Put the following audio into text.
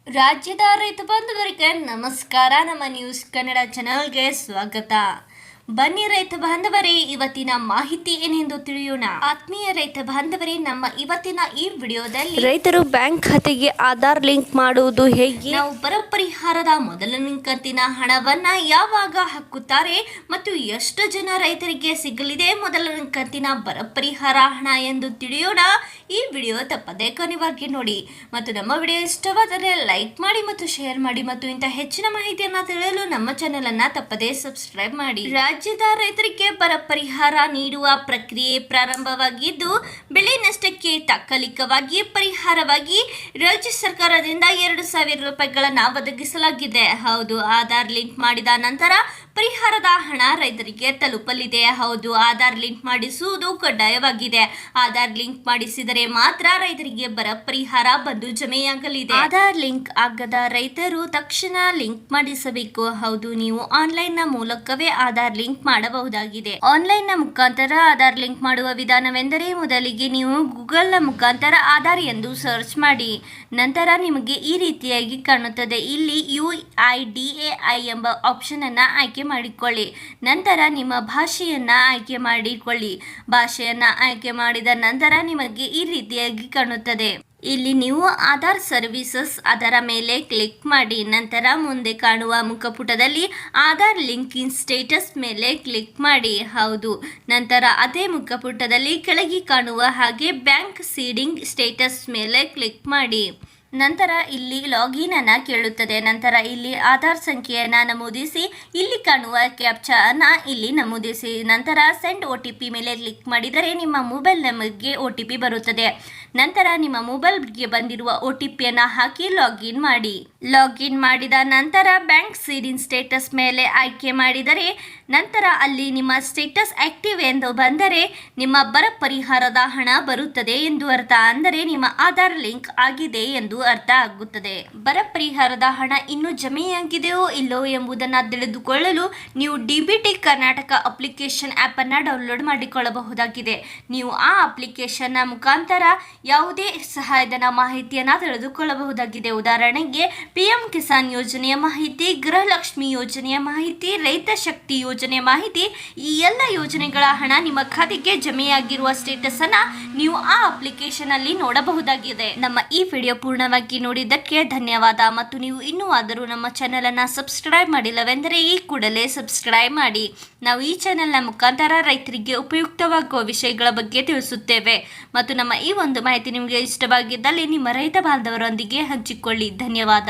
ರಾಜ್ಯದ ರೈತ ಬಾಂಧವರಿಗೆ ನಮಸ್ಕಾರ. ನಮ್ಮ ನ್ಯೂಸ್ ಕನ್ನಡ ಚಾನೆಲ್ಗೆ ಸ್ವಾಗತ. ಬನ್ನಿ ರೈತ ಬಾಂಧವರೇ, ಇವತ್ತಿನ ಮಾಹಿತಿ ಏನೆಂದು ತಿಳಿಯೋಣ. ಆತ್ಮೀಯ ರೈತ ಬಾಂಧವರೇ, ನಮ್ಮ ಇವತ್ತಿನ ಈ ವಿಡಿಯೋದಲ್ಲಿ ರೈತರು ಬ್ಯಾಂಕ್ ಖಾತೆಗೆ ಆಧಾರ್ ಲಿಂಕ್ ಮಾಡುವುದು ಹೇಗೆ, ನಾವು ಬರ ಪರಿಹಾರದ ಮೊದಲನೇ ಕಂತಿನ ಹಣವನ್ನ ಯಾವಾಗ ಹಾಕುತ್ತಾರೆ ಮತ್ತು ಎಷ್ಟು ಜನ ರೈತರಿಗೆ ಸಿಗಲಿದೆ ಮೊದಲನೇ ಕಂತಿನ ಬರ ಪರಿಹಾರ ಹಣ ಎಂದು ತಿಳಿಯೋಣ. ಈ ವಿಡಿಯೋ ತಪ್ಪದೆ ಕೊನೆವರೆಗೆ ನೋಡಿ ಮತ್ತು ನಮ್ಮ ವಿಡಿಯೋ ಇಷ್ಟವಾದರೆ ಲೈಕ್ ಮಾಡಿ ಮತ್ತು ಶೇರ್ ಮಾಡಿ ಮತ್ತು ಇಂಥ ಹೆಚ್ಚಿನ ಮಾಹಿತಿಯನ್ನ ತಿಳಿಯಲು ನಮ್ಮ ಚಾನೆಲ್ ಅನ್ನ ತಪ್ಪದೆ ಸಬ್ಸ್ಕ್ರೈಬ್ ಮಾಡಿ. ರಾಜ್ಯದ ರೈತರಿಗೆ ಬರ ಪರಿಹಾರ ನೀಡುವ ಪ್ರಕ್ರಿಯೆ ಪ್ರಾರಂಭವಾಗಿದ್ದು, ಬೆಳೆ ನಷ್ಟಕ್ಕೆ ತಾತ್ಕಾಲಿಕವಾಗಿ ಪರಿಹಾರವಾಗಿ ರಾಜ್ಯ ಸರ್ಕಾರದಿಂದ 2,000 ರೂಪಾಯಿಗಳನ್ನು ಒದಗಿಸಲಾಗಿದೆ. ಹೌದು, ಆಧಾರ್ ಲಿಂಕ್ ಮಾಡಿದ ನಂತರ ಪರಿಹಾರದ ಹಣ ರೈತರಿಗೆ ತಲುಪಲಿದೆ. ಹೌದು, ಆಧಾರ್ ಲಿಂಕ್ ಮಾಡಿಸುವುದು ಕಡ್ಡಾಯವಾಗಿದೆ. ಆಧಾರ್ ಲಿಂಕ್ ಮಾಡಿಸಿದರೆ ಮಾತ್ರ ರೈತರಿಗೆ ಬರ ಪರಿಹಾರ ಬಂದು ಜಮೆಯಾಗಲಿದೆ. ಆಧಾರ್ ಲಿಂಕ್ ಆಗದ ರೈತರು ತಕ್ಷಣ ಲಿಂಕ್ ಮಾಡಿಸಬೇಕು. ಹೌದು, ನೀವು ಆನ್ಲೈನ್ ನ ಮೂಲಕವೇ ಆಧಾರ್ ಲಿಂಕ್ ಮಾಡಬಹುದಾಗಿದೆ. ಆನ್ಲೈನ್ ನ ಮುಖಾಂತರ ಆಧಾರ್ ಲಿಂಕ್ ಮಾಡುವ ವಿಧಾನವೆಂದರೆ, ಮೊದಲಿಗೆ ನೀವು ಗೂಗಲ್ ನ ಮುಖಾಂತರ ಆಧಾರ್ ಎಂದು ಸರ್ಚ್ ಮಾಡಿ. ನಂತರ ನಿಮಗೆ ಈ ರೀತಿಯಾಗಿ ಕಾಣುತ್ತದೆ. ಇಲ್ಲಿ UIDAI ಎಂಬ ಆಪ್ಷನ್ ಅನ್ನ ಆಯ್ಕೆ ಮಾಡಿಕೊಳ್ಳಿ. ನಂತರ ನಿಮ್ಮ ಭಾಷೆಯನ್ನ ಆಯ್ಕೆ ಮಾಡಿಕೊಳ್ಳಿ. ಭಾಷೆಯನ್ನ ಆಯ್ಕೆ ಮಾಡಿದ ನಂತರ ನಿಮಗೆ ಈ ರೀತಿಯಾಗಿ ಕಾಣುತ್ತದೆ. ಇಲ್ಲಿ ನೀವು ಆಧಾರ್ ಸರ್ವಿಸಸ್ ಅದರ ಮೇಲೆ ಕ್ಲಿಕ್ ಮಾಡಿ. ನಂತರ ಮುಂದೆ ಕಾಣುವ ಮುಖಪುಟದಲ್ಲಿ ಆಧಾರ್ ಲಿಂಕಿಂಗ್ ಸ್ಟೇಟಸ್ ಮೇಲೆ ಕ್ಲಿಕ್ ಮಾಡಿ. ಹೌದು, ನಂತರ ಅದೇ ಮುಖಪುಟದಲ್ಲಿ ಕೆಳಗೆ ಕಾಣುವ ಹಾಗೆ ಬ್ಯಾಂಕ್ ಸೀಡಿಂಗ್ ಸ್ಟೇಟಸ್ ಮೇಲೆ ಕ್ಲಿಕ್ ಮಾಡಿ. ನಂತರ ಇಲ್ಲಿ ಲಾಗಿನ್ ಅನ್ನ ಕೇಳುತ್ತದೆ. ನಂತರ ಇಲ್ಲಿ ಆಧಾರ್ ಸಂಖ್ಯೆಯನ್ನ ನಮೂದಿಸಿ, ಇಲ್ಲಿ ಕಾಣುವ ಕ್ಯಾಪ್ಚಾ ಅನ್ನ ಇಲ್ಲಿ ನಮೂದಿಸಿ. ನಂತರ ಸೆಂಡ್ OTP ಮೇಲೆ ಕ್ಲಿಕ್ ಮಾಡಿದರೆ ನಿಮ್ಮ ಮೊಬೈಲ್ ನಂಬರ್ಗೆ OTP ಬರುತ್ತದೆ. ನಂತರ ನಿಮ್ಮ ಮೊಬೈಲ್ಗೆ ಬಂದಿರುವ OTP ಅನ್ನ ಹಾಕಿ ಲಾಗಿನ್ ಮಾಡಿ. ಲಾಗಿನ್ ಮಾಡಿದ ನಂತರ ಬ್ಯಾಂಕ್ ಸೀಡಿಂಗ್ ಸ್ಟೇಟಸ್ ಮೇಲೆ ಆಯ್ಕೆ ಮಾಡಿದರೆ ನಂತರ ಅಲ್ಲಿ ನಿಮ್ಮ ಸ್ಟೇಟಸ್ ಆಕ್ಟಿವ್ ಎಂದು ಬಂದರೆ ನಿಮ್ಮ ಬರ ಪರಿಹಾರದ ಹಣ ಬರುತ್ತದೆ ಎಂದು ಅರ್ಥ. ಅಂದರೆ ನಿಮ್ಮ ಆಧಾರ್ ಲಿಂಕ್ ಆಗಿದೆ ಎಂದು ಅರ್ಥ ಆಗುತ್ತದೆ. ಬರ ಪರಿಹಾರದ ಹಣ ಇನ್ನು ಜಮೆಯಾಗಿದೆಯೋ ಇಲ್ಲೋ ಎಂಬುದನ್ನು ತಿಳಿದುಕೊಳ್ಳಲು ನೀವು DBT ಕರ್ನಾಟಕ ಅಪ್ಲಿಕೇಶನ್ ಆ್ಯಪ್ ಅನ್ನು ಡೌನ್ಲೋಡ್ ಮಾಡಿಕೊಳ್ಳಬಹುದಾಗಿದೆ. ನೀವು ಆ ಅಪ್ಲಿಕೇಶನ್ ನ ಮುಖಾಂತರ ಯಾವುದೇ ಸಹಾಯಧನ ಮಾಹಿತಿಯನ್ನು ತಿಳಿದುಕೊಳ್ಳಬಹುದಾಗಿದೆ. ಉದಾಹರಣೆಗೆ PM ಕಿಸಾನ್ ಯೋಜನೆಯ ಮಾಹಿತಿ, ಗೃಹಲಕ್ಷ್ಮಿ ಯೋಜನೆಯ ಮಾಹಿತಿ, ರೈತ ಶಕ್ತಿ ಯೋಜನೆಯ ಮಾಹಿತಿ, ಈ ಎಲ್ಲ ಯೋಜನೆಗಳ ಹಣ ನಿಮ್ಮ ಖಾತೆಗೆ ಜಮೆಯಾಗಿರುವ ಸ್ಟೇಟಸ್ ಅನ್ನ ನೀವು ಆ ಅಪ್ಲಿಕೇಶನ್ ಅಲ್ಲಿ ನೋಡಬಹುದಾಗಿದೆ. ನಮ್ಮ ಈ ವಿಡಿಯೋ ಪೂರ್ಣವಾಗಿ ನೋಡಿದ್ದಕ್ಕೆ ಧನ್ಯವಾದ. ಮತ್ತು ನೀವು ಇನ್ನೂ ಆದರೂ ನಮ್ಮ ಚಾನೆಲ್ ಅನ್ನ ಸಬ್ಸ್ಕ್ರೈಬ್ ಮಾಡಿಲ್ಲವೆಂದರೆ ಈ ಕೂಡಲೇ ಸಬ್ಸ್ಕ್ರೈಬ್ ಮಾಡಿ. ನಾವು ಈ ಚಾನೆಲ್ ನ ಮುಖಾಂತರ ರೈತರಿಗೆ ಉಪಯುಕ್ತವಾಗುವ ವಿಷಯಗಳ ಬಗ್ಗೆ ತಿಳಿಸುತ್ತೇವೆ. ಮತ್ತು ನಮ್ಮ ಈ ಒಂದು ಮಾಹಿತಿ ನಿಮಗೆ ಇಷ್ಟವಾಗಿದ್ದಲ್ಲಿ ನಿಮ್ಮ ರೈತ ಬಾಂಧವರೊಂದಿಗೆ ಹಂಚಿಕೊಳ್ಳಿ. ಧನ್ಯವಾದ.